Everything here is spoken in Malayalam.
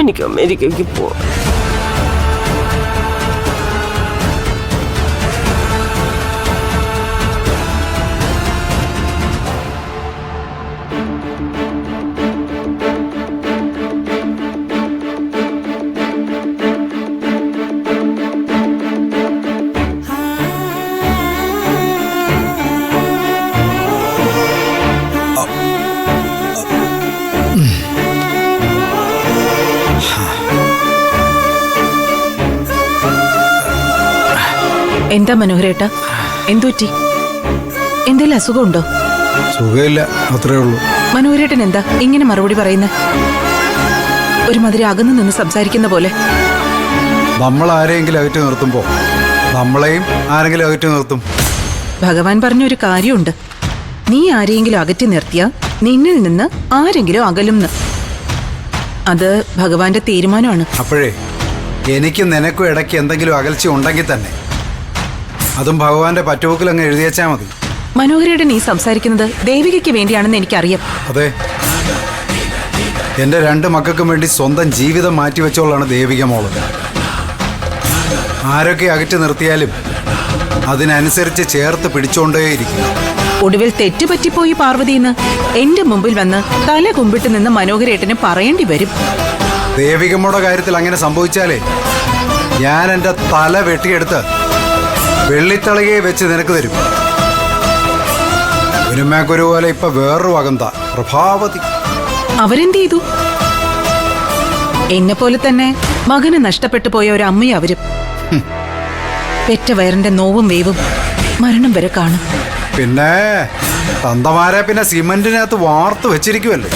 എനിക്ക് അമേരിക്കയ്ക്ക് പോവാം. എന്താ മനോഹരേട്ടാ, എന്തുപറ്റി? എന്തെങ്കിലും അസുഖമുണ്ടോ? സുഖമില്ല, അത്രേ ഉള്ളൂ. മനോഹരേട്ടൻ എന്താ ഇങ്ങനെ മറുപടി പറയുന്നത്? ഒരുമാതിരി അകന്നു നിന്ന് സംസാരിക്കുന്ന പോലെ. നമ്മൾ ആരെങ്കിലും അകറ്റി നിർത്തുമ്പോ നമ്മളെയും ആരെങ്കിലും അകറ്റി നിർത്തും. ഭഗവാൻ പറഞ്ഞൊരു കാര്യമുണ്ട്, നീ ആരെയെങ്കിലും അകറ്റി നിർത്തിയാ നിന്നിൽ നിന്ന് ആരെങ്കിലും അകലുംന്ന്. അത് ഭഗവാന്റെ തീരുമാനമാണ്. അപ്പോഴേ എനിക്ക് നിനക്കും ഇടയ്ക്ക് എന്തെങ്കിലും അകൽച്ച ഉണ്ടെങ്കിൽ തന്നെ അതും ഭഗവാന്റെ പറ്റുപോക്കിൽ അങ്ങ് എഴുതിയച്ചാ മതി. മനോഹരേട്ടൻ ഈ സംസാരിക്കുന്നത് ദേവികയ്ക്ക് വേണ്ടിയാണെന്ന് എനിക്കറിയാം. അതെ, എൻ്റെ 2 മക്കൾക്കും വേണ്ടി സ്വന്തം ജീവിതം മാറ്റിവെച്ചോളാണ് ദേവിക മോള്. ആരൊക്കെ അകറ്റി നിർത്തിയാലും അതിനനുസരിച്ച് ചേർത്ത് പിടിച്ചോണ്ടേയിരിക്കും. ഒടുവിൽ തെറ്റുപറ്റിപ്പോയി പാർവതിന്ന് എന്റെ മുമ്പിൽ വന്ന് തല കുമ്പിട്ട് നിന്ന് മനോഹരേട്ടന് പറയേണ്ടി വരും. ദേവികമ്മയുടെ കാര്യത്തിൽ അങ്ങനെ സംഭവിച്ചാലേ ഞാൻ എൻ്റെ തല വെട്ടിയെടുത്ത് വെള്ളിത്തളികയെ വെച്ച് നിനക്ക് തരും. ഒരുമേക്കൊരു പോലെ ഇപ്പൊ വേറൊരു അകന്ത പ്രഭാവതി. അവരെന്ത് ചെയ്തു? എന്നെ പോലെ തന്നെ മകന് നഷ്ടപ്പെട്ടു പോയ ഒരു അമ്മയും അവരും. പെറ്റ വയറിന്റെ നോവും വേവും മരണം വരെ കാണും. പിന്നെ തന്തമാരെ പിന്നെ സിമന്റിനകത്ത് വാർത്ത് വെച്ചിരിക്കുമല്ലേ.